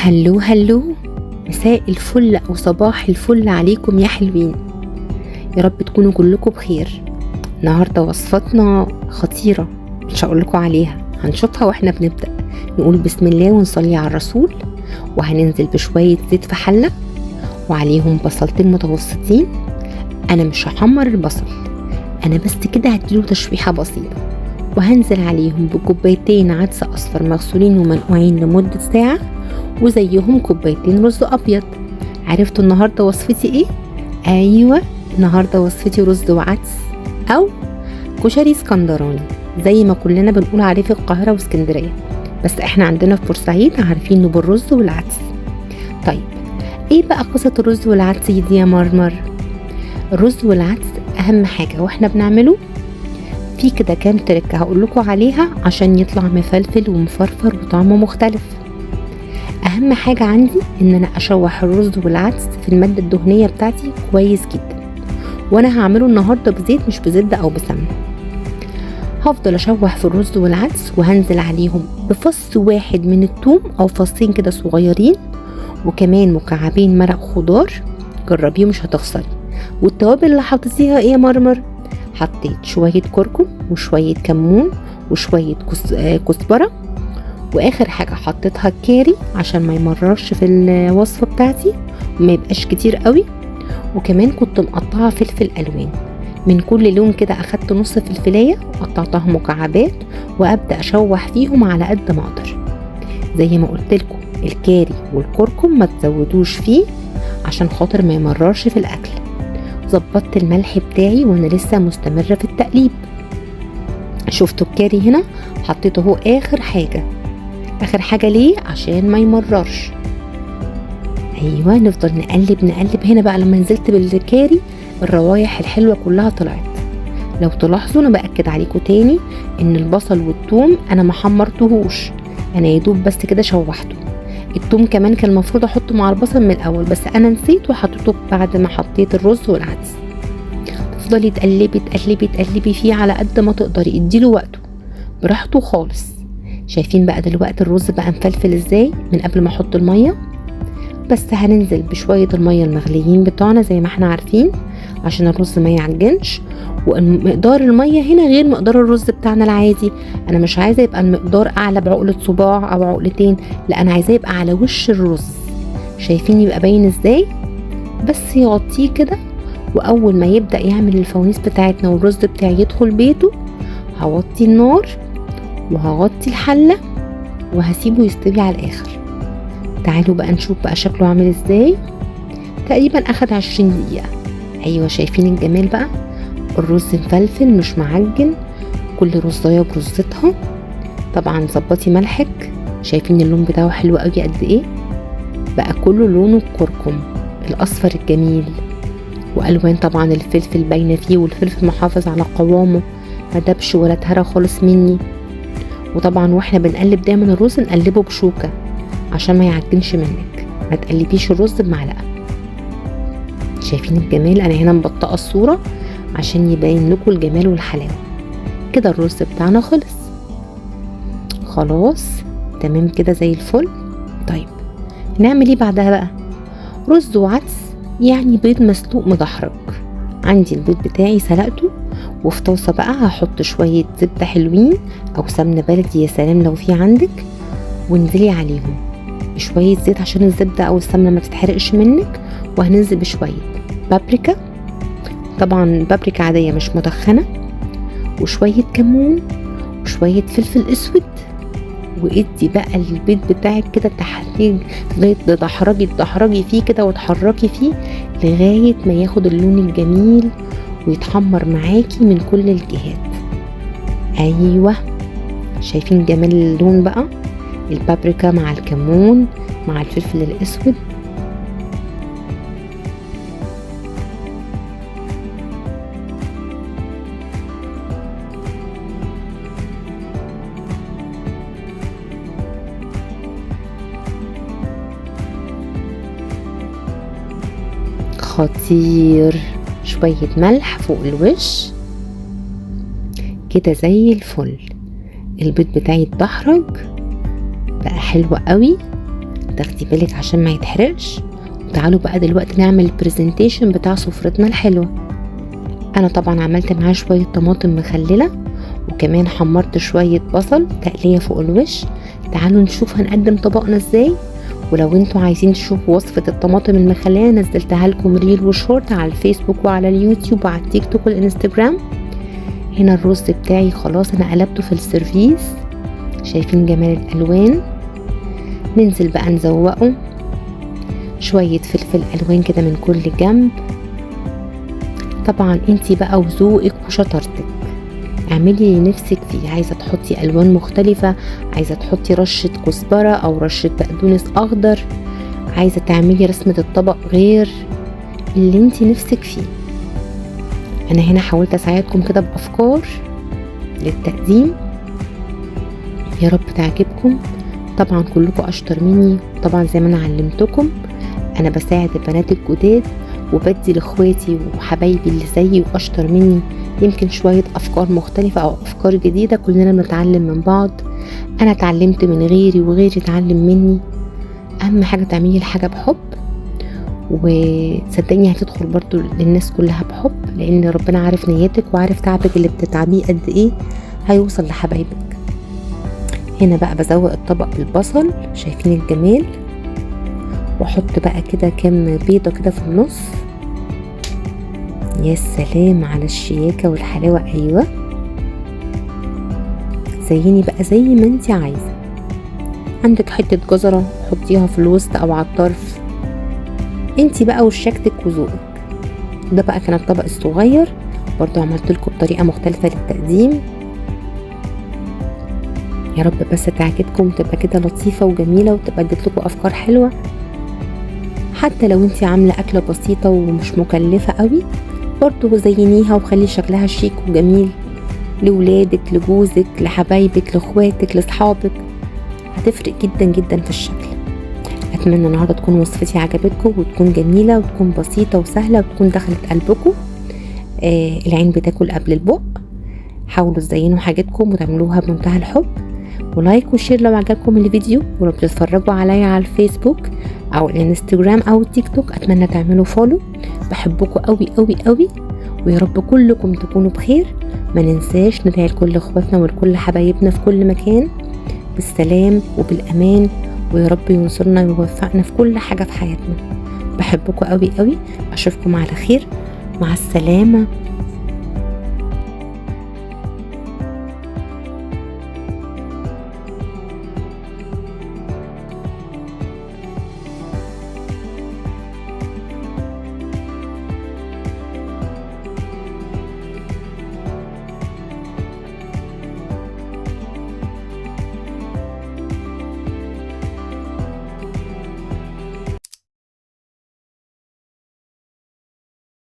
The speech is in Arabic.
هلو هلو، مساء الفل او صباح الفل عليكم يا حلوين. يا رب تكونوا كلكم بخير. النهارده وصفتنا خطيره، مش هقول لكم عليها، هنشوفها واحنا بنبدا. نقول بسم الله ونصلي على الرسول، وهننزل بشويه زيت في حله وعليهم بصلتين متوسطين. انا مش هحمر البصل، انا بس كده هديله تشويحه بسيطه، وهنزل عليهم بكوبايتين عدس اصفر مغسولين ومنقوعين لمده ساعه، وزيهم كوبايتين رز ابيض. عرفتوا النهارده وصفتي ايه؟ ايوه، النهارده وصفتي رز وعدس او كشري اسكندراني زي ما كلنا بنقول عليه في القاهره واسكندريه، بس احنا عندنا في بورسعيد عارفينه بالرز والعدس. طيب ايه بقى قصه الرز والعدس دي يا مرمر؟ الرز والعدس اهم حاجه واحنا بنعمله في كده كام تركه هقول لكم عليها عشان يطلع مفلفل ومفرفر وطعمه مختلف. اهم حاجة عندي ان انا اشوح الرز والعدس في المادة الدهنية بتاعتي كويس جدا، وانا هعمله النهاردة بزيت مش بزبدة او بسمنة. هفضل اشوح في الرز والعدس وهنزل عليهم بفص واحد من الثوم او فصين كده صغيرين، وكمان مكعبين مرق خضار، جربيه مش هتخسري. والتوابل اللي حطيتيها ايه يا مرمر؟ حطيت شوية كركم وشوية كمون وشوية كزبرة، واخر حاجه حطيتها الكاري عشان ما يمررش في الوصفه بتاعتي وما يبقاش كتير قوي. وكمان كنت مقطعه فلفل الوان من كل لون كده، اخدت نص فلفلايه وقطعتها مكعبات وابدا اشوح فيهم على قد ما اقدر. زي ما قلت لكم الكاري والكركم ما تزودوش فيه عشان خاطر ما يمررش في الاكل. ظبطت الملح بتاعي وانا لسه مستمره في التقليب. شفتوا الكاري هنا حطيته هو اخر حاجه. اخر حاجة ليه؟ عشان ما يمررش. ايوه، نفضل نقلب نقلب. هنا بقى لما نزلت بالكاري الروايح الحلوة كلها طلعت. لو تلاحظوا انا باكد عليكم تاني ان البصل والثوم انا ما حمرتهوش، انا يدوب بس كده شوحته. الثوم كمان كان المفروض احطه مع البصل من الاول، بس انا نسيت وحطيته بعد ما حطيت الرز والعدس. تفضلي تقلبي تقلبي تقلبي فيه على قد ما تقدري، اديله وقته براحته خالص. شايفين بقى دلوقتي الرز بقى مفلفل ازاي من قبل ما احط الميه؟ بس هننزل بشويه الميه المغليين بتوعنا زي ما احنا عارفين عشان الرز ما يعجنش. ومقدار الميه هنا غير مقدار الرز بتاعنا العادي. انا مش عايزه يبقى المقدار اعلى بعقله صباع او عقلتين، لا انا عايزاه يبقى على وش الرز. شايفين يبقى باين ازاي؟ بس يغطيه كده، واول ما يبدا يعمل الفوانيس بتاعتنا والرز بتاعي يدخل بيته هوطي النار وهغطي الحلة وهسيبه يستوي على الاخر. تعالوا بقى نشوف بقى شكله عامل ازاي. تقريبا اخد 20 دقيقة. ايوه، شايفين الجمال بقى؟ الرز مفلفل مش معجن، كل رزاية برزتها. طبعا ظبطي ملحك. شايفين اللون بتاعه حلو قوي قد ايه؟ بقى كله لونه الكركم الاصفر الجميل، والوان طبعا الفلفل باينه فيه، والفلفل محافظ على قوامه، ما دبش ولا اتهرى خالص مني. وطبعا واحنا بنقلب دايما الرز نقلبه بشوكة عشان ما يعجنش منك، ما تقلبيش الرز بمعلقة. شايفين الجمال؟ انا هنا مبطئه الصورة عشان يبين لكم الجمال والحلاوة. كده الرز بتاعنا خلاص تمام كده زي الفل. طيب نعمل ايه بعدها بقى؟ رز وعدس يعني بيض مسلوق مدحرج. عندي البيض بتاعي سلقته، وفي طاسه بقى هحط شويه زبده حلوين او سمنه بلدي، يا سلام لو في عندك، وانزلي عليهم بشويه زيت عشان الزبده او السمنه ما تتحرقش منك. وهننزل بشويه بابريكا، طبعا بابريكا عاديه مش مدخنه، وشويه كمون وشويه فلفل اسود. وادي بقى البيض بتاعك كده تحريج، تدحرجي فيه كده وتحركي فيه لغايه ما ياخد اللون الجميل ويتحمر معاكي من كل الجهات. ايوه، شايفين جمال اللون بقى؟ البابريكا مع الكمون مع الفلفل الاسود. خطير. شوية ملح فوق الوش كده زي الفل. البيض بتاعي اتدحرج بقى حلو قوي. تاخدي بالك عشان ما يتحرقش. وتعالوا بقى دلوقتي نعمل البرزنتيشن بتاع سفرتنا الحلوة. انا طبعا عملت معاه شوية طماطم مخللة، وكمان حمرت شوية بصل تقلية فوق الوش. تعالوا نشوف هنقدم طبقنا ازاي. ولو انتوا عايزين تشوفوا وصفة الطماطم المخلية نزلتها لكم ريل وشورت على الفيسبوك وعلى اليوتيوب وعلى التيك توك والانستجرام. هنا الرز بتاعي خلاص انا قلبته في السيرفيس، شايفين جمال الالوان. ننزل بقى نزوقه شوية فلفل الوان كده من كل جنب. طبعا انتي بقى وذوقك وشطارتك اعملي اللي نفسك فيه. عايزة تحطي الوان مختلفة، عايزة تحطي رشة كزبرة او رشة بقدونس اخضر، عايزة تعملي رسمة الطبق غير اللي انتي نفسك فيه. انا هنا حاولت اساعدكم كده بافكار للتقديم، يا رب تعجبكم. طبعا كلكم اشطر مني، طبعا زي ما انا علمتكم انا بساعد البنات الجداد وبدي لاخواتي وحبايبي اللي زيي واشطر مني يمكن شوية افكار مختلفة او افكار جديدة. كلنا بنتعلم من بعض، انا اتعلمت من غيري وغيري اتعلم مني. اهم حاجة تعملي الحاجة بحب، وصدقني هتدخل برضو للناس كلها بحب، لان ربنا عارف نيتك وعارف تعبك اللي بتتعبيه قد ايه هيوصل لحبايبك. هنا بقى بزوق الطبق بالبصل، شايفين الجمال. واحط بقى كده كام بيضة كده في النص. يا سلام على الشياكة والحلاوة. ايوه زيني بقى زي ما انتي عايزة. عندك حتة جزرة حطيها في الوسط او على الطرف، انتي بقى وشكتك وذوقك. ده بقى كان الطبق الصغير، برضو عملت لكم بطريقة مختلفة للتقديم. يا رب بس تعجبكم، تبقى كده لطيفة وجميلة وتبقى اديت لكم افكار حلوة. حتى لو انتي عاملة اكلة بسيطة ومش مكلفة قوي برضو زينيها وخلي شكلها شيك وجميل لولادك لجوزك لحبايبك لاخواتك لاصحابك، هتفرق جدا جدا في الشكل. اتمنى النهارده تكون وصفتي عجبتكم وتكون جميله وتكون بسيطه وسهله وتكون دخلت قلبكم. العين بتاكل قبل البق. حاولوا تزينوا حاجتكم وتعملوها بمنتهى الحب. ولايك وشير لو عجبكم الفيديو، ولو بتتفرجوا عليا على الفيسبوك او الانستجرام او التيك توك اتمنى تعملوا فولو. بحبكم قوي قوي قوي، ويا رب كلكم تكونوا بخير. ما ننساش ندعي لكل اخواتنا ولكل حبايبنا في كل مكان بالسلام وبالامان، ويا رب ينصرنا ويوفقنا في كل حاجة في حياتنا. بحبكم قوي قوي، اشوفكم على خير، مع السلامة.